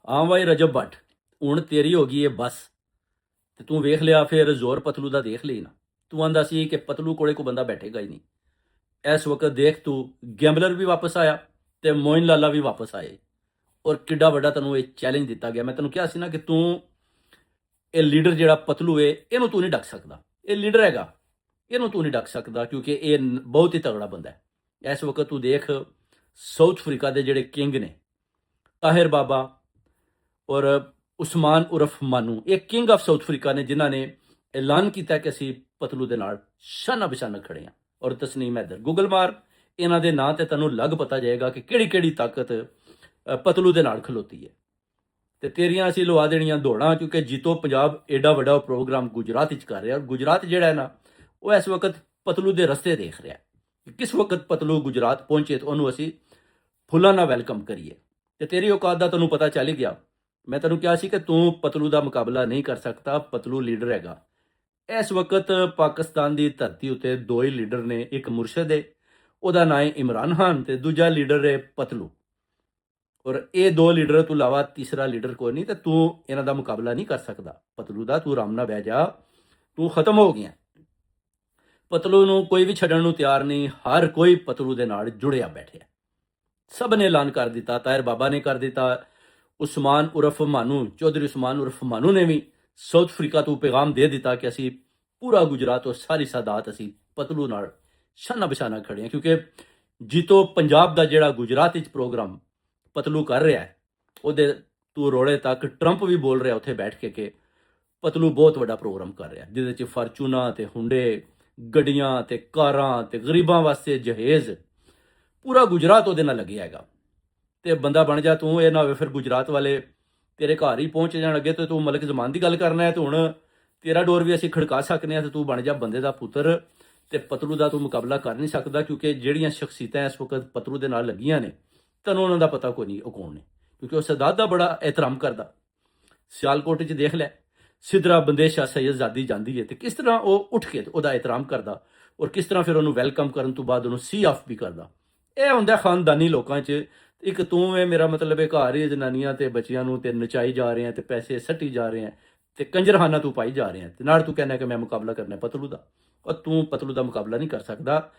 ਹਾਂ ਬਾਈ ਰਜਬ ਭੱਟ, ਹੁਣ ਤੇਰੀ ਹੋ ਗਈ ਏ ਬਸ। ਤੇ ਤੂੰ ਵੇਖ ਲਿਆ ਫਿਰ ਜ਼ੋਰ ਪਤਲੂ ਦਾ ਦੇਖ ਲਈ ਨਾ। ਤੂੰ ਆਂਦਾ ਸੀ ਕਿ ਪਤਲੂ ਕੋਲੇ ਕੋਈ ਬੰਦਾ ਬੈਠੇਗਾ ਹੀ ਨਹੀਂ। ਇਸ ਵਕਤ ਦੇਖ ਤੂੰ, ਗੈਂਬਲਰ ਵੀ ਵਾਪਸ ਆਇਆ ਤੇ ਮੋਇਨ ਲਾਲਾ ਵੀ ਵਾਪਸ ਆਏ। ਔਰ ਕਿੱਡਾ ਵੱਡਾ ਤੈਨੂੰ ਇਹ ਚੈਲੰਜ ਦਿੱਤਾ ਗਿਆ। ਮੈਂ ਤੈਨੂੰ ਕਿਹਾ ਸੀ ਨਾ ਕਿ ਤੂੰ ਇਹ ਲੀਡਰ ਜਿਹੜਾ ਪਤਲੂ ਏ ਇਹਨੂੰ ਤੂੰ ਨਹੀਂ ਡੱਕ ਸਕਦਾ। ਇਹ ਲੀਡਰ ਹੈਗਾ, ਇਹਨੂੰ ਤੂੰ ਨਹੀਂ ਡੱਕ ਸਕਦਾ ਕਿਉਂਕਿ ਇਹ ਬਹੁਤ ਹੀ ਤਗੜਾ ਬੰਦਾ ਹੈ। ਇਸ ਵਕਤ ਤੂੰ ਦੇਖ ਸਾਊਥ ਅਫਰੀਕਾ ਦੇ ਜਿਹੜੇ ਕਿੰਗ ਨੇ, ਤਾਹਿਰ ਬਾਬਾ ਔਰ ਉਸਮਾਨ ਉਰਫ ਮਾਨੂ, ਇਹ ਕਿੰਗ ਆਫ ਸਾਊਥ ਅਫਰੀਕਾ ਨੇ, ਜਿਨ੍ਹਾਂ ਨੇ ਐਲਾਨ ਕੀਤਾ ਕਿ ਅਸੀਂ ਪਤਲੂ ਦੇ ਨਾਲ ਸ਼ਾਨਾ ਬਿਸ਼ਾਨਾ ਖੜੇ ਹਾਂ। ਔਰ ਤਸਨੀਮ ਹੈਦਰ, ਗੂਗਲ ਮਾਰ ਇਹਨਾਂ ਦੇ ਨਾਂ ਤੇ ਤੈਨੂੰ ਲੱਗ ਪਤਾ ਜਾਏਗਾ ਕਿ ਕਿਹੜੀ ਕਿਹੜੀ ਤਾਕਤ ਪਤਲੂ ਦੇ ਨਾਲ ਖਲੋਤੀ ਹੈ। ਤੇ ਤੇਰੀਆਂ ਅਸੀਂ ਲਵਾ ਦੇਣੀਆਂ ਦੌੜਾਂ, ਕਿਉਂਕਿ ਜੀਤੋ ਪੰਜਾਬ ਐਡਾ ਵੱਡਾ ਪ੍ਰੋਗਰਾਮ ਗੁਜਰਾਤ ਵਿੱਚ ਕਰ ਰਿਹਾ। ਔਰ ਗੁਜਰਾਤ ਜਿਹੜਾ ਹੈ ਨਾ, ਉਹ ਇਸ ਵਕਤ ਪਤਲੂ ਦੇ ਰਸਤੇ ਦੇਖ ਰਿਹਾ ਕਿ ਕਿਸ ਵਕਤ ਪਤਲੂ ਗੁਜਰਾਤ ਪਹੁੰਚੇ ਤਾਂ ਉਹਨੂੰ ਅਸੀਂ ਫੁੱਲਾਂ ਨਾਲ ਵੈਲਕਮ ਕਰੀਏ। ਤੇ ਤੇਰੀ ਔਕਾਤ ਦਾ ਤੈਨੂੰ ਪਤਾ ਚੱਲ ਹੀ ਗਿਆ। ਮੈਂ ਤੈਨੂੰ ਕਿਹਾ ਸੀ ਕਿ ਤੂੰ ਪਤਲੂ ਦਾ ਮੁਕਾਬਲਾ ਨਹੀਂ ਕਰ ਸਕਦਾ। ਪਤਲੂ ਲੀਡਰ ਹੈਗਾ। ਇਸ ਵਕਤ ਪਾਕਿਸਤਾਨ ਦੀ ਧਰਤੀ ਉੱਤੇ ਦੋ ਹੀ ਲੀਡਰ ਨੇ, ਇੱਕ ਮੁਰਸ਼ਦ ਹੈ, ਉਹਦਾ ਨਾਂ ਹੈ ਇਮਰਾਨ ਖਾਨ, ਤੇ ਦੂਜਾ ਲੀਡਰ ਹੈ ਪਤਲੂ। ਔਰ ਇਹ ਦੋ ਲੀਡਰ ਤੋਂ ਇਲਾਵਾ ਤੀਸਰਾ ਲੀਡਰ ਕੋਈ ਨਹੀਂ। ਤੇ ਤੂੰ ਇਹਨਾਂ ਦਾ ਮੁਕਾਬਲਾ ਨਹੀਂ ਕਰ ਸਕਦਾ ਪਤਲੂ ਦਾ। ਤੂੰ ਆਰਾਮ ਨਾਲ ਬਹਿ ਜਾ, ਤੂੰ ਖਤਮ ਹੋ ਗਿਆ। ਪਤਲੂ ਨੂੰ ਕੋਈ ਵੀ ਛੱਡਣ ਨੂੰ ਤਿਆਰ ਨਹੀਂ। ਹਰ ਕੋਈ ਪਤਲੂ ਦੇ ਨਾਲ ਜੁੜਿਆ ਬੈਠਿਆ। ਸਭ ਨੇ ਐਲਾਨ ਕਰ ਦਿੱਤਾ। ਤਾਹਿਰ ਬਾਬਾ ਨੇ ਕਰ ਦਿੱਤਾ। ਉਸਮਾਨ ਉਰਫ ਮਾਨੂ, ਚੌਧਰੀ ਉਸਮਾਨ ਉਰਫ ਮਾਨੂ ਨੇ ਵੀ ਸਾਊਥ ਅਫਰੀਕਾ ਤੋਂ ਪੈਗਾਮ ਦੇ ਦਿੱਤਾ ਕਿ ਅਸੀਂ ਪੂਰਾ ਗੁਜਰਾਤ ਔਰ ਸਾਰੀ ਸਾਦਾਤ ਅਸੀਂ ਪਤਲੂ ਨਾਲ ਸ਼ਾਨਾ ਬਿਸ਼ਾਨਾ ਖੜੇ ਹਾਂ। ਕਿਉਂਕਿ ਜੀਤੋ ਪੰਜਾਬ ਦਾ ਜਿਹੜਾ ਗੁਜਰਾਤ ਵਿੱਚ ਪ੍ਰੋਗਰਾਮ ਪਤਲੂ ਕਰ ਰਿਹਾ ਹੈ, ਉਹਦੇ ਤੂੰ ਰੋੜੇ ਤੱਕ ਟਰੰਪ ਵੀ ਬੋਲ ਰਿਹਾ ਉੱਥੇ ਬੈਠ ਕੇ ਕਿ ਪਤਲੂ ਬਹੁਤ ਵੱਡਾ ਪ੍ਰੋਗਰਾਮ ਕਰ ਰਿਹਾ, ਜਿਹਦੇ 'ਚ ਫਾਰਚੂਨਾ ਤੇ ਹੁੰਡੇ, ਗੱਡੀਆਂ ਤੇ ਕਾਰਾਂ ਤੇ ਗਰੀਬਾਂ ਵਾਸਤੇ ਜਹੇਜ਼, ਪੂਰਾ ਗੁਜਰਾਤ ਉਹਦੇ ਨਾਲ ਲੱਗਿਆ ਹੈਗਾ। ਤੇ ਬੰਦਾ ਬਣ ਜਾ ਤੂੰ। ਇਹ ਨਾ ਹੋਵੇ ਫਿਰ ਗੁਜਰਾਤ ਵਾਲੇ ਤੇਰੇ ਘਰ ਹੀ ਪਹੁੰਚ ਜਾਣ ਅੱਗੇ ਤੇ ਤੂੰ ਮਲਕ ਜ਼ਮਾਨ ਦੀ ਗੱਲ ਕਰਨਾ ਹੈ। ਤੇ ਹੁਣ ਤੇਰਾ ਡੋਰ ਵੀ ਅਸੀਂ ਖੜਕਾ ਸਕਨੇ ਆ ਤੇ ਤੂੰ ਬਣ ਜਾ ਬੰਦੇ ਦਾ ਪੁੱਤਰ। ਤੇ ਪਤਲੂ ਦਾ ਤੂੰ ਮੁਕਾਬਲਾ ਕਰ ਨਹੀਂ ਸਕਦਾ, ਕਿਉਂਕਿ ਜਿਹੜੀਆਂ ਸ਼ਖਸੀਅਤਾਂ ਇਸ ਵਕਤ ਪਤਲੂ ਦੇ ਨਾਲ ਲੱਗੀਆਂ ਨੇ, ਤੈਨੂੰ ਉਹਨਾਂ ਦਾ ਪਤਾ ਕੋਈ ਨਹੀਂ ਉਹ ਕੌਣ ਨੇ। ਕਿਉਂਕਿ ਉਹ ਸਦਾਤ ਦਾ ਬੜਾ ਇਹਤਰਾਮ ਕਰਦਾ। ਸਿਆਲਕੋਟ 'ਚ ਦੇਖ ਲੈ, ਸਿਦਰਾ ਬੰਦੇਸ਼ਾ ਸੈਯਦਜ਼ਾਦੀ ਜਾਂਦੀ ਹੈ ਤੇ ਕਿਸ ਤਰ੍ਹਾਂ ਉਹ ਉੱਠ ਕੇ ਉਹਦਾ ਇਹਤਰਾਮ ਕਰਦਾ, ਔਰ ਕਿਸ ਤਰ੍ਹਾਂ ਫਿਰ ਉਹਨੂੰ ਵੈਲਕਮ ਕਰਨ ਤੋਂ ਬਾਅਦ ਉਹਨੂੰ ਸੀ ਆਫ ਵੀ ਕਰਦਾ। ਇਹ ਹੁੰਦਾ ਖਾਨਦਾਨੀ ਲੋਕਾਂ 'ਚ। ਇੱਕ ਤੂੰ ਹੈ, ਮੇਰਾ ਮਤਲਬ ਹੈ ਘਰ ਹੀ ਜਨਾਨੀਆਂ ਤੇ ਬੱਚਿਆਂ ਨੂੰ ਤੇ ਨਚਾਈ ਜਾ ਰਹੇ ਆ ਤੇ ਪੈਸੇ ਸੱਟੀ ਜਾ ਰਹੇ ਆ ਤੇ ਕੰਜਰਖਾਨਾ ਤੂੰ ਪਾਈ ਜਾ ਰਹੇ ਆ, ਤੇ ਨਾਲ ਤੂੰ ਕਹਿੰਦਾ ਕਿ ਮੈਂ ਮੁਕਾਬਲਾ ਕਰਨਾ ਪਤਲੂ ਦਾ। ਔਰ ਤੂੰ ਪਤਲੂ ਦਾ ਮੁਕਾਬਲਾ ਨਹੀਂ ਕਰ ਸਕਦਾ।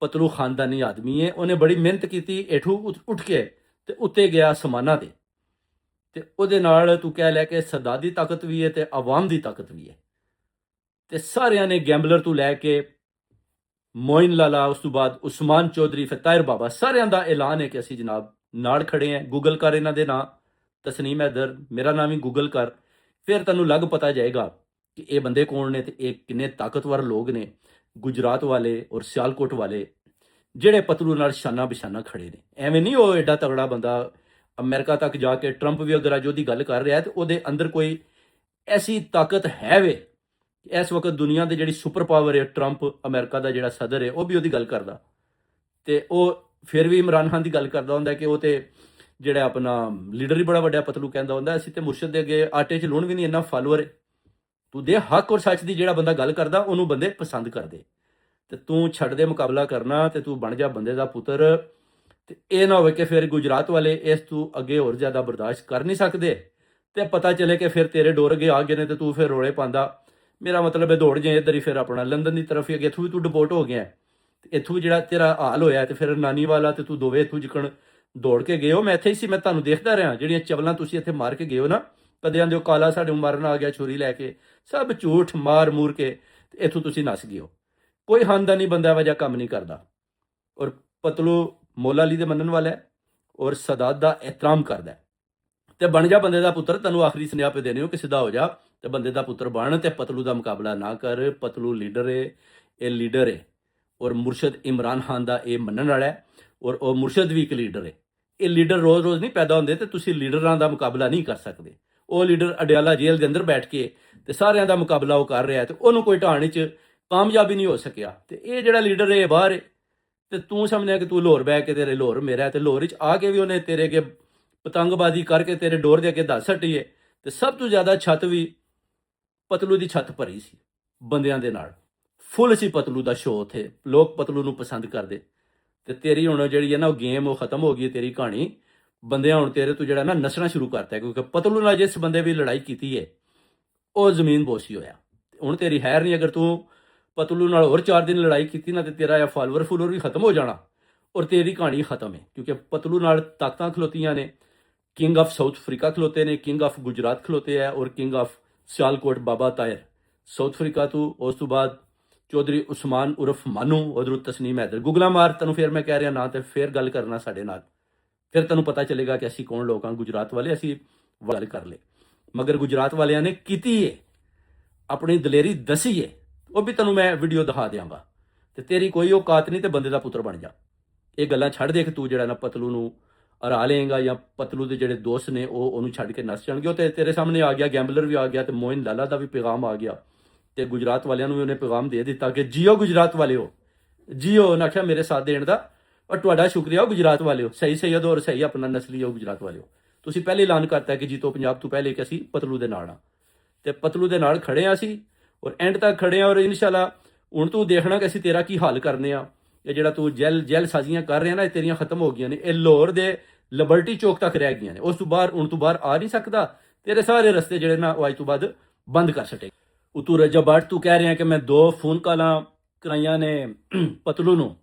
ਪਤਲੂ ਖਾਨਦਾਨੀ ਆਦਮੀ ਹੈ। ਉਹਨੇ ਬੜੀ ਮਿਹਨਤ ਕੀਤੀ, ਹੇਠੋਂ ਉੱਠ ਕੇ ਤੇ ਉੱਤੇ ਗਿਆ ਅਸਮਾਨਾਂ ਤੇ ਉਹਦੇ ਨਾਲ ਤੂੰ ਕਹਿ ਲੈ ਕਿ ਸਰਦਾਰ ਦੀ ਤਾਕਤ ਵੀ ਹੈ ਤੇ ਆਵਾਮ ਦੀ ਤਾਕਤ ਵੀ ਹੈ। ਤੇ ਸਾਰਿਆਂ ਨੇ ਗੈਂਬਲਰ ਤੋਂ ਲੈ ਕੇ ਮੋਇਨ ਲਾਲਾ, ਉਸ ਤੋਂ ਬਾਅਦ ਉਸਮਾਨ ਚੌਧਰੀ, ਫਿਰ ਤਾਹਿਰ ਬਾਬਾ, ਸਾਰਿਆਂ ਦਾ ਐਲਾਨ ਹੈ ਕਿ ਅਸੀਂ ਜਨਾਬ ਨਾਲ ਖੜੇ ਹਾਂ। ਗੂਗਲ ਕਰ ਇਹਨਾਂ ਦੇ ਨਾਂ, ਤਸਨੀਮ ਹੈਦਰ, ਮੇਰਾ ਨਾਮ ਵੀ ਗੂਗਲ ਕਰ, ਫਿਰ ਤੈਨੂੰ ਲੱਗ ਪਤਾ ਜਾਏਗਾ ਕਿ ਇਹ ਬੰਦੇ ਕੌਣ ਨੇ ਤੇ ਇਹ ਕਿੰਨੇ ਤਾਕਤਵਰ ਲੋਕ ਨੇ। ਗੁਜਰਾਤ ਵਾਲੇ ਔਰ ਸਿਆਲਕੋਟ ਵਾਲੇ ਜਿਹੜੇ ਪਤਲੂ ਨਾਲ ਸ਼ਾਨਾ ਬਿਸ਼ਾਨਾ ਖੜੇ ਨੇ। ਐਵੇਂ ਨਹੀਂ ਉਹ ਐਡਾ ਤਗੜਾ ਬੰਦਾ ਅਮਰੀਕਾ ਤੱਕ ਜਾ ਕੇ ਟਰੰਪ ਵੀ ਅਗਰ ਅੱਜ ਉਹਦੀ ਗੱਲ ਕਰ ਰਿਹਾ ਤੇ ਉਹਦੇ ਅੰਦਰ ਕੋਈ ਐਸੀ ਤਾਕਤ ਹੈ ਵੇ। ਇਸ ਵਕਤ ਦੁਨੀਆ ਦੇ ਜਿਹੜੀ ਸੁਪਰ ਪਾਵਰ ਹੈ, ਟਰੰਪ ਅਮਰੀਕਾ ਦਾ ਜਿਹੜਾ ਸਦਰ ਹੈ, ਉਹ ਵੀ ਉਹਦੀ ਗੱਲ ਕਰਦਾ। ਤੇ ਉਹ ਫਿਰ ਵੀ ਇਮਰਾਨ ਖਾਨ ਦੀ ਗੱਲ ਕਰਦਾ ਹੁੰਦਾ ਕਿ ਉਹ ਤੇ ਜਿਹੜਾ ਆਪਣਾ ਲੀਡਰ ਹੀ ਬੜਾ ਵੱਡਾ ਪਤਲੂ ਕਹਿੰਦਾ ਹੁੰਦਾ। ਅਸੀਂ ਤੇ ਮੁਰਸ਼ਦ ਦੇ ਅੱਗੇ ਆਟੇ 'ਚ ਲੂਣ ਵੀ ਨਹੀਂ, ਇੰਨਾ ਫਾਲੋਅਰ ਹੈ। ਤੂੰ ਦੇ ਹੱਕ ਔਰ ਸੱਚ ਦੀ, ਜਿਹੜਾ ਬੰਦਾ ਗੱਲ ਕਰਦਾ ਉਹਨੂੰ ਬੰਦੇ ਪਸੰਦ ਕਰਦੇ। ਤੇ ਤੂੰ ਛੱਡ ਦੇ ਮੁਕਾਬਲਾ ਕਰਨਾ ਤੇ ਤੂੰ ਬਣ ਜਾ ਬੰਦੇ ਦਾ ਪੁੱਤਰ। ਤੇ ਇਹ ਨਾ ਹੋਵੇ ਕਿ ਫਿਰ ਗੁਜਰਾਤ ਵਾਲੇ ਇਸ ਤੋਂ ਅੱਗੇ ਹੋਰ ਜ਼ਿਆਦਾ ਬਰਦਾਸ਼ਤ ਕਰ ਨਹੀਂ ਸਕਦੇ ਤੇ ਪਤਾ ਚੱਲੇ ਕਿ ਫਿਰ ਤੇਰੇ ਡੋਰ ਅੱਗੇ ਆ ਗਏ ਨੇ ਤੇ ਤੂੰ ਫਿਰ ਰੋਲੇ ਪਾਉਂਦਾ। ਮੇਰਾ ਮਤਲਬ ਹੈ ਦੌੜ ਜਾਏ ਇੱਧਰ ਹੀ, ਫਿਰ ਆਪਣਾ ਲੰਦਨ ਦੀ ਤਰਫ ਹੀ ਅੱਗੇ। ਇੱਥੋਂ ਵੀ ਤੂੰ ਡਿਪੋਰਟ ਹੋ ਗਿਆ ਤੇ ਇੱਥੋਂ ਵੀ ਜਿਹੜਾ ਤੇਰਾ ਹਾਲ ਹੋਇਆ ਤੇ ਫਿਰ ਨਾਨੀ ਵਾਲਾ ਤੇ ਤੂੰ ਦੋਵੇਂ ਇੱਥੋਂ ਜਿਕਣ ਦੌੜ ਕੇ ਗਏ ਹੋ। ਮੈਂ ਇੱਥੇ ਹੀ ਸੀ, ਮੈਂ ਤੁਹਾਨੂੰ ਦੇਖਦਾ ਰਿਹਾ। ਜਿਹੜੀਆਂ ਚਵਲਾਂ ਤੁਸੀਂ ਇੱਥੇ ਮਾਰ ਕੇ ਗਏ ਹੋ ਨਾ, ਕਦੇ ਆਂਦੇ ਹੋ ਕਾਲਾ ਸਾਡੇ ਮਾਰਨ ਆ ਗਿਆ ਛੁਰੀ ਲੈ ਕੇ, ਸਭ ਝੂਠ ਮਾਰ ਮੂਰ ਕੇ ਤੇ ਇੱਥੋਂ ਤੁਸੀਂ ਨੱਸ ਗਏ ਹੋ। ਕੋਈ ਖਾਨਦਾਨੀ ਬੰਦਾ ਵਜਾ ਕੰਮ ਨਹੀਂ ਕਰਦਾ। ਔਰ ਪਤਲੂ ਮੌਲਾ ਅਲੀ ਦੇ ਮੰਨਣ ਵਾਲਾ ਹੈ ਔਰ ਸਦਾਤ ਦਾ ਇਹਤਰਾਮ ਕਰਦਾ ਹੈ। ਤੇ ਬਣ ਜਾ ਬੰਦੇ ਦਾ ਪੁੱਤਰ। ਤੈਨੂੰ ਆਖਰੀ ਸੁਨੇਹਾ ਪੇ ਦੇਣੇ ਹੋ ਕਿ ਸਿੱਧਾ ਹੋ ਜਾ ਤੇ ਬੰਦੇ ਦਾ ਪੁੱਤਰ ਬਣ ਤੇ ਪਤਲੂ ਦਾ ਮੁਕਾਬਲਾ ਨਾ ਕਰ। ਪਤਲੂ ਲੀਡਰ ਹੈ, ਇਹ ਲੀਡਰ ਹੈ। ਔਰ ਮੁਰਸ਼ਦ ਇਮਰਾਨ ਖਾਨ ਦਾ ਇਹ ਮੰਨਣ ਵਾਲਾ ਹੈ ਔਰ ਉਹ ਮੁਰਸ਼ਦ ਵੀ ਇੱਕ ਲੀਡਰ ਹੈ। ਇਹ ਲੀਡਰ ਰੋਜ਼-ਰੋਜ਼ ਨਹੀਂ ਪੈਦਾ ਹੁੰਦੇ ਤੇ ਤੁਸੀਂ ਲੀਡਰਾਂ ਦਾ ਮੁਕਾਬਲਾ ਨਹੀਂ ਕਰ ਸਕਦੇ। ਉਹ ਲੀਡਰ ਅਡਿਆਲਾ ਜੇਲ੍ਹ ਦੇ ਅੰਦਰ ਬੈਠ ਕੇ ਤੇ ਸਾਰਿਆਂ ਦਾ ਮੁਕਾਬਲਾ ਉਹ ਕਰ ਰਿਹਾ ਤੇ ਉਹਨੂੰ ਕੋਈ ਢਾਣ 'ਚ ਕਾਮਯਾਬੀ ਨਹੀਂ ਹੋ ਸਕਿਆ। ਤੇ ਇਹ ਜਿਹੜਾ ਲੀਡਰ ਹੈ ਬਾਹਰ ਹੈ ਤੇ ਤੂੰ ਸਮਝਿਆ ਕਿ ਤੂੰ ਲਾਹੌਰ ਬਹਿ ਕੇ ਤੇਰੇ ਲਾਹੌਰ ਮੇਰਾ, ਤੇ ਲਾਹੌਰ 'ਚ ਆ ਕੇ ਵੀ ਉਹਨੇ ਤੇਰੇ ਅੱਗੇ ਪਤੰਗਬਾਜ਼ੀ ਕਰਕੇ ਤੇਰੇ ਡੋਰ ਦੇ ਅੱਗੇ ਦੱਸ ਸੱਟੀ ਹੈ। ਤੇ ਸਭ ਤੋਂ ਜ਼ਿਆਦਾ ਛੱਤ ਵੀ ਪਤਲੂ ਦੀ ਛੱਤ ਭਰੀ ਸੀ ਬੰਦਿਆਂ ਦੇ ਨਾਲ। ਫੁੱਲ ਸੀ ਪਤਲੂ ਦਾ ਸ਼ੋਅ ਉੱਥੇ, ਲੋਕ ਪਤਲੂ ਨੂੰ ਪਸੰਦ ਕਰਦੇ। ਤੇ ਤੇਰੀ ਹੁਣ ਜਿਹੜੀ ਹੈ ਨਾ ਉਹ ਗੇਮ ਉਹ ਖਤਮ ਹੋ ਗਈ, ਤੇਰੀ ਕਹਾਣੀ ਬੰਦਿਆਂ ਹੁਣ ਤੇਰੇ ਤੋਂ ਜਿਹੜਾ ਨਾ ਨਸਣਾ ਸ਼ੁਰੂ ਕਰਤਾ ਹੈ, ਕਿਉਂਕਿ ਪਤਲੂ ਨਾਲ ਜਿਸ ਬੰਦੇ ਵੀ ਲੜਾਈ ਕੀਤੀ ਹੈ ਉਹ ਜ਼ਮੀਨ ਬੋਸੀ ਹੋਇਆ। ਹੁਣ ਤੇਰੀ ਹੈਰ ਨਹੀਂ, ਅਗਰ ਤੂੰ ਪਤਲੂ ਨਾਲ ਹੋਰ 4 ਦਿਨ ਲੜਾਈ ਕੀਤੀ ਨਾ ਤੇ ਤੇਰਾ ਇਹ ਫਾਲੋਅਰ ਫੂਲੋਰ ਵੀ ਖਤਮ ਹੋ ਜਾਣਾ ਔਰ ਤੇਰੀ ਕਹਾਣੀ ਖਤਮ ਹੈ। ਕਿਉਂਕਿ ਪਤਲੂ ਨਾਲ ਤਾਕਤਾਂ ਖਲੋਤੀਆਂ ਨੇ, ਕਿੰਗ ਆਫ ਸਾਊਥ ਅਫਰੀਕਾ ਖਲੋਤੇ ਨੇ, ਕਿੰਗ ਆਫ ਗੁਜਰਾਤ ਖਲੋਤੇ ਹੈ ਔਰ ਕਿੰਗ ਆਫ ਸਿਆਲਕੋਟ ਬਾਬਾ ਤਾਇਰ ਸਾਊਥ ਅਫਰੀਕਾ ਤੋਂ। ਉਸ ਤੋਂ ਬਾਅਦ ਚੌਧਰੀ ਉਸਮਾਨ ਉਰਫ ਮਾਨੂ, ਉਧਰੋਂ ਤਸਨੀਮ ਹੈਦਰ। ਗੁਗਲਾ ਮਾਰ ਤੈਨੂੰ ਫਿਰ ਮੈਂ ਕਹਿ ਰਿਹਾ ਨਾ ਤੇ ਫਿਰ ਗੱਲ ਕਰਨਾ ਸਾਡੇ ਨਾਲ, ਫਿਰ ਤੈਨੂੰ ਪਤਾ ਚੱਲੇਗਾ ਕਿ ਅਸੀਂ ਕੌਣ ਲੋਕ ਹਾਂ। ਗੁਜਰਾਤ ਵਾਲੇ ਅਸੀਂ ਗੱਲ ਕਰ ਲਏ, ਮਗਰ ਗੁਜਰਾਤ ਵਾਲਿਆਂ ਨੇ ਕੀਤੀ ਏ, ਆਪਣੀ ਦਲੇਰੀ ਦਸੀ ਏ, ਉਹ ਵੀ ਤੈਨੂੰ ਮੈਂ ਵੀਡੀਓ ਦਿਖਾ ਦਿਆਂਗਾ। ਤੇ ਤੇਰੀ ਕੋਈ ਔਕਾਤ ਨਹੀਂ ਤੇ ਬੰਦੇ ਦਾ ਪੁੱਤਰ ਬਣ ਜਾ। ਇਹ ਗੱਲਾਂ ਛੱਡ ਦੇ ਕਿ ਤੂੰ ਜਿਹੜਾ ਨਾ ਪਤਲੂ ਨੂੰ ਹਰਾ ਲਏਗਾ ਜਾਂ ਪਤਲੂ ਦੇ ਜਿਹੜੇ ਦੋਸਤ ਨੇ ਉਹ ਉਹਨੂੰ ਛੱਡ ਕੇ ਨੱਸ ਜਾਣਗੇ। ਉਹ ਤੇ ਤੇਰੇ ਸਾਹਮਣੇ ਆ ਗਿਆ, ਗੈਂਬਲਰ ਵੀ ਆ ਗਿਆ ਤੇ ਮੋਇਨ ਲਾਲਾ ਦਾ ਵੀ ਪੈਗਾਮ ਆ ਗਿਆ ਤੇ ਗੁਜਰਾਤ ਵਾਲਿਆਂ ਨੂੰ ਵੀ ਉਹਨੇ ਪੈਗਾਮ ਦੇ ਦਿੱਤਾ ਕਿ ਜੀਓ ਗੁਜਰਾਤ ਵਾਲਿਓ, ਜੀਓ। ਉਹਨੇ ਆਖਿਆ ਮੇਰੇ ਸਾਥ ਦੇਣ ਦਾ ਔਰ ਤੁਹਾਡਾ ਸ਼ੁਕਰੀਆ ਗੁਜਰਾਤ ਵਾਲਿਓ, ਸਹੀ ਸੈਯਦ ਔਰ ਸਹੀ ਆਪਣਾ ਨਸਲੀ ਹੋ ਗੁਜਰਾਤ ਵਾਲਿਓ। ਤੁਸੀਂ ਪਹਿਲੇ ਐਲਾਨ ਕਰਤਾ ਕਿ ਜੀਤੋ ਪੰਜਾਬ ਤੋਂ ਪਹਿਲੇ ਕਿ ਅਸੀਂ ਪਤਲੂ ਦੇ ਨਾਲ ਆ ਤੇ ਪਤਲੂ ਦੇ ਨਾਲ ਖੜੇ ਆ ਅਸੀਂ ਔਰ ਐਂਡ ਤੱਕ ਖੜੇ ਆ। ਔਰ ਇਨਸ਼ਾਅੱਲਾ ਹੁਣ ਤੂੰ ਦੇਖਣਾ ਕਿ ਅਸੀਂ ਤੇਰਾ ਕੀ ਹਾਲ ਕਰਨੇ ਆ। ਇਹ ਜਿਹੜਾ ਤੂੰ ਜੈਲ ਸਾਜ਼ੀਆਂ ਕਰ ਰਿਹਾ ਨਾ, ਇਹ ਤੇਰੀਆਂ ਖਤਮ ਹੋ ਗਈਆਂ ਨੇ। ਇਹ ਲਾਹੌਰ ਦੇ ਲਿਬਰਟੀ ਚੌਕ ਤੱਕ ਰਹਿ ਗਈਆਂ ਨੇ, ਉਸ ਤੋਂ ਬਾਹਰ ਹੁਣ ਤੋਂ ਬਾਹਰ ਆ ਨਹੀਂ ਸਕਦਾ। ਤੇਰੇ ਸਾਰੇ ਰਸਤੇ ਜਿਹੜੇ ਨਾ ਉਹ ਅੱਜ ਤੋਂ ਬਾਅਦ ਬੰਦ ਕਰ ਛੱਡੇ। ਤੂੰ ਰਜਬ ਬੱਟ ਤੂੰ ਕਹਿ ਰਿਹਾ ਕਿ ਮੈਂ 2 ਫੋਨ ਕਾਲਾਂ ਕਰਾਈਆਂ ਨੇ ਪਤਲੂ ਨੂੰ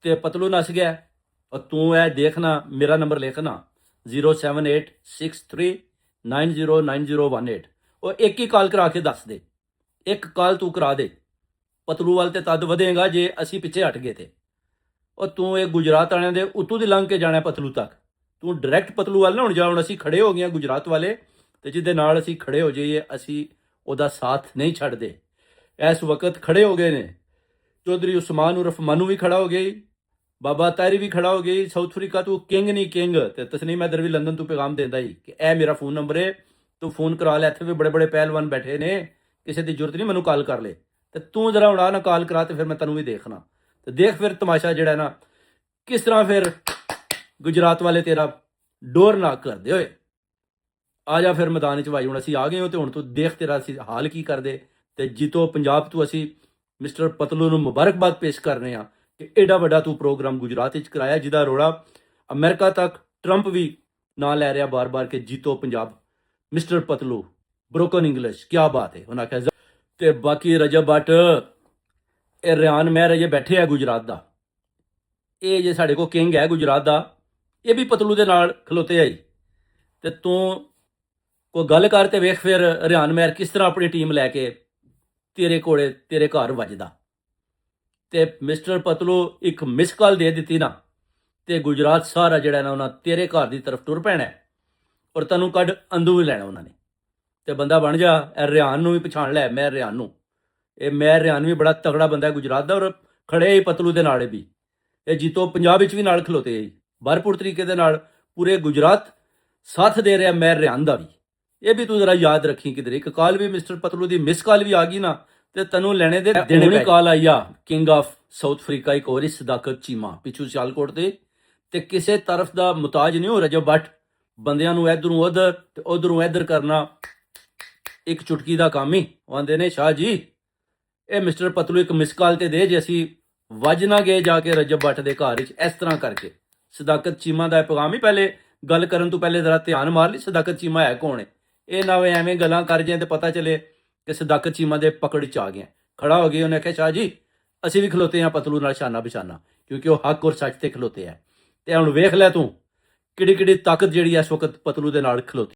ਤੇ ਪਤਲੂ ਨੱਸ ਗਿਆ। ਔਰ ਤੂੰ ਇਹ ਦੇਖਣਾ, ਮੇਰਾ ਨੰਬਰ ਲਿਖਣਾ 07863909018। ਉਹ ਇੱਕ ਹੀ ਕਾਲ ਕਰਾ ਕੇ ਦੱਸ ਦੇ, ਇੱਕ ਕਾਲ ਤੂੰ ਕਰਾ ਦੇ। ਪਤਲੂ ਵੱਲ ਤੇ ਤਦ ਵਧੇਗਾ ਜੇ ਅਸੀਂ ਪਿੱਛੇ ਹਟ ਗਏ ਤੇ। ਉਹ ਤੂੰ ਇਹ ਗੁਜਰਾਤ ਵਾਲਿਆਂ ਦੇ ਉੱਤੋਂ ਦੀ ਲੰਘ ਕੇ ਜਾਣਾ ਪਤਲੂ ਤੱਕ। ਤੂੰ ਡਾਇਰੈਕਟ ਪਤਲੂ ਵੱਲ ਨਾ ਹੁਣ ਜਾ। ਹੁਣ ਅਸੀਂ ਖੜੇ ਹੋ ਗਏ ਗੁਜਰਾਤ ਵਾਲੇ ਤੇ ਜਿਹਦੇ ਨਾਲ ਅਸੀਂ ਖੜੇ ਹੋ ਜਾਈਏ ਅਸੀਂ ਉਹਦਾ ਸਾਥ ਨਹੀਂ ਛੱਡਦੇ। ਇਸ ਵਕਤ ਖੜੇ ਹੋ ਗਏ ਨੇ ਚੌਧਰੀ ਉਸਮਾਨ ਉਰਫ ਮਾਨੂ ਵੀ ਖੜਾ ਹੋ ਗਈ, ਬਾਬਾ ਤਾਇਰੀ ਵੀ ਖੜਾ ਹੋ ਗਈ। ਸਾਊਥ ਅਫਰੀਕਾ ਤੋਂ ਕਿੰਗ ਨਹੀਂ ਕਿੰਗ ਤੇ ਤਸਨੀਮ ਹੈਦਰ ਵੀ ਲੰਡਨ ਤੋਂ ਪੈਗਾਮ ਦਿੰਦਾ ਹੀ ਕਿ ਇਹ ਮੇਰਾ ਫੋਨ ਨੰਬਰ ਹੈ, ਤੂੰ ਫੋਨ ਕਰਾ ਲੈ। ਇੱਥੇ ਵੀ ਬੜੇ ਬੜੇ ਪਹਿਲਵਾਨ ਬੈਠੇ ਨੇ, ਕਿਸੇ ਦੀ ਜ਼ਰੂਰਤ ਨਹੀਂ ਮੈਨੂੰ ਕਾਲ ਕਰ ਲੈ। ਤੇ ਤੂੰ ਜਰਾ ਹੁਣ ਆ ਨਾ ਕਾਲ ਕਰਾ ਤੇ ਫਿਰ ਮੈਂ ਤੈਨੂੰ ਵੀ ਦੇਖਣਾ ਤੇ ਦੇਖ ਫਿਰ ਤਮਾਸ਼ਾ ਜਿਹੜਾ ਨਾ ਕਿਸ ਤਰ੍ਹਾਂ ਫਿਰ ਗੁਜਰਾਤ ਵਾਲੇ ਤੇਰਾ ਡੋਰ ਨਾਕ ਕਰਦੇ ਹੋਏ। ਆ ਜਾ ਫਿਰ ਮੈਦਾਨ 'ਚ ਭਾਈ, ਹੁਣ ਅਸੀਂ ਆ ਗਏ ਹੋ ਤੇ ਹੁਣ ਤੂੰ ਦੇਖ ਤੇਰਾ ਅਸੀਂ ਹਾਲ ਕੀ ਕਰਦੇ। ਤੇ ਜੀਤੋ ਪੰਜਾਬ ਤੋਂ ਅਸੀਂ ਮਿਸਟਰ ਪਤਲੂ ਨੂੰ ਮੁਬਾਰਕਬਾਦ ਪੇਸ਼ ਕਰ ਰਹੇ ਹਾਂ ਕਿ ਐਡਾ ਵੱਡਾ ਤੂੰ ਪ੍ਰੋਗਰਾਮ ਗੁਜਰਾਤ ਵਿੱਚ ਕਰਾਇਆ ਜਿਹਦਾ ਰੋੜਾ ਅਮਰੀਕਾ ਤੱਕ ਟਰੰਪ ਵੀ ਨਾਂ ਲੈ ਰਿਹਾ ਬਾਰ-ਬਾਰ ਕਿ Jeeto Punjab mister Patlu broken English, ਕੀ ਬਾਤ ਹੈ। ਉਹਨਾਂ ਕਿਹਾ ਤੇ ਬਾਕੀ ਰਜਬ ਬੱਟ ਇਹ ਰਿਆਨ ਮਹਿਰ ਅਜੇ ਬੈਠੇ ਆ ਗੁਜਰਾਤ ਦਾ, ਇਹ ਜੇ ਸਾਡੇ ਕੋਲ ਕਿੰਗ ਹੈ ਗੁਜਰਾਤ ਦਾ, ਇਹ ਵੀ ਪਤਲੂ ਦੇ ਨਾਲ ਖਲੋਤੇ ਆਈ। ਤੇ ਤੂੰ ਕੋਈ ਗੱਲ ਕਰ ਤੇ ਵੇਖ ਫਿਰ ਰਿਆਨ ਮਹਿਰ ਕਿਸ ਤਰ੍ਹਾਂ ਆਪਣੀ ਟੀਮ ਲੈ ਕੇ ਤੇਰੇ ਕੋਲੇ ਤੇਰੇ ਘਰ ਵੱਜਦਾ। ਤੇ ਮਿਸਟਰ ਪਤਲੂ ਇੱਕ ਮਿਸ ਕਾਲ ਦੇ ਦਿੱਤੀ ਨਾ ਤੇ ਗੁਜਰਾਤ ਸਾਰਾ ਜਿਹੜਾ ਨਾ ਉਹਨਾਂ ਤੇਰੇ ਘਰ ਦੀ ਤਰਫ ਟੁਰ ਪੈਣਾ ਔਰ ਤੈਨੂੰ ਕੱਢ ਅੰਦੂ ਵੀ ਲੈਣਾ ਉਹਨਾਂ ਨੇ। ਤੇ ਬੰਦਾ ਬਣ ਜਾ। ਇਹ ਰਿਆਨ ਨੂੰ ਵੀ ਪਛਾਣ ਲੈ, ਮੈਂ ਰਿਆਨ ਨੂੰ, ਇਹ ਮੈਂ ਰਿਆਨ ਵੀ ਬੜਾ ਤਗੜਾ ਬੰਦਾ ਹੈ ਗੁਜਰਾਤ ਦਾ ਔਰ ਖੜੇ ਹੀ ਪਤਲੂ ਦੇ ਨਾਲ ਵੀ। ਇਹ ਜੀਤੋ ਪੰਜਾਬ ਵਿੱਚ ਵੀ ਨਾਲ ਖਲੋਤੇ ਹੈ ਭਰਪੂਰ ਤਰੀਕੇ ਦੇ ਨਾਲ, ਪੂਰੇ ਗੁਜਰਾਤ ਸਾਥ ਦੇ ਰਿਹਾ ਮੈਂ ਰਿਆਨ ਦਾ ਵੀ। ਇਹ ਵੀ ਤੂੰ ਜ਼ਰਾ ਯਾਦ ਰੱਖੀ ਕਿਧਰੇ ਇੱਕ ਕਾਲ ਵੀ ਮਿਸਟਰ ਪਤਲੂ ਦੀ ਮਿਸ ਕਾਲ ਵੀ ਆ ਗਈ ਨਾ ਤੇ ਤੈਨੂੰ ਲੈਣੇ ਦੇ ਦੇਣੇ ਕਾਲ ਆਈ ਆ ਕਿੰਗ ਆਫ ਸਾਊਥ ਅਫਰੀਕਾ ਇੱਕ ਹੋਰ ਸਦਾਕਤ ਚੀਮਾ ਪਿੱਛੂ ਸਿਆਲਕੋਟ ਤੇ ਕਿਸੇ ਤਰਫ ਦਾ ਮੁਤਾਜ ਨਹੀਂ ਹੋ ਰਜਬ ਬੱਟ। ਬੰਦਿਆਂ ਨੂੰ ਇਧਰੋਂ ਉਧਰ ਤੇ ਉਧਰੋਂ ਇਧਰ ਕਰਨਾ ਇੱਕ ਚੁਟਕੀ ਦਾ ਕੰਮ ਹੀ। ਆਂਦੇ ਨੇ ਸ਼ਾਹ ਜੀ ਇਹ ਮਿਸਟਰ ਪਤਲੂ ਇੱਕ ਮਿਸ ਕਾਲ ਤੇ ਦੇ, ਜੇ ਅਸੀਂ ਵੱਜ ਨਾ ਗਏ ਜਾ ਕੇ ਰਜਬ ਬੱਟ ਦੇ ਘਰ ਵਿੱਚ ਇਸ ਤਰ੍ਹਾਂ ਕਰਕੇ। ਸਦਾਕਤ ਚੀਮਾ ਦਾ ਪੈਗਾਮ ਹੀ ਪਹਿਲੇ ਗੱਲ ਕਰਨ ਤੋਂ ਪਹਿਲੇ ਜ਼ਰਾ ਧਿਆਨ ਮਾਰ ਲਈ ਸਦਾਕਤ ਚੀਮਾ ਹੈ ਕੌਣ ਹੈ। ਇਹ ਨਾ ਐਵੇਂ ਗੱਲਾਂ ਕਰ ਜਾਏ ਤੇ ਪਤਾ ਚੱਲੇ ਕਿ ਸਦਾਕਤ ਚੀਮਾ ਦੇ ਪਕੜ 'ਚ ਆ ਗਿਆ। ਖੜਾ ਹੋ ਗਈ, ਉਹਨੇ ਆਖਿਆ ਸ਼ਾਹ ਜੀ ਅਸੀਂ ਵੀ ਖਲੋਤੇ ਹਾਂ ਪਤਲੂ ਨਾਲ ਸ਼ਾਨਾ ਬਿਸ਼ਾਨਾ, ਕਿਉਂਕਿ ਉਹ ਹੱਕ ਔਰ ਸੱਚ ਤੇ ਖਲੋਤੇ ਹੈ। ਤੇ ਹੁਣ ਵੇਖ ਲੈ ਤੂੰ ਕਿਹੜੀ ਕਿਹੜੀ ਤਾਕਤ ਜਿਹੜੀ ਇਸ ਵਕਤ ਪਤਲੂ ਦੇ ਨਾਲ ਖਲੋਤੀ।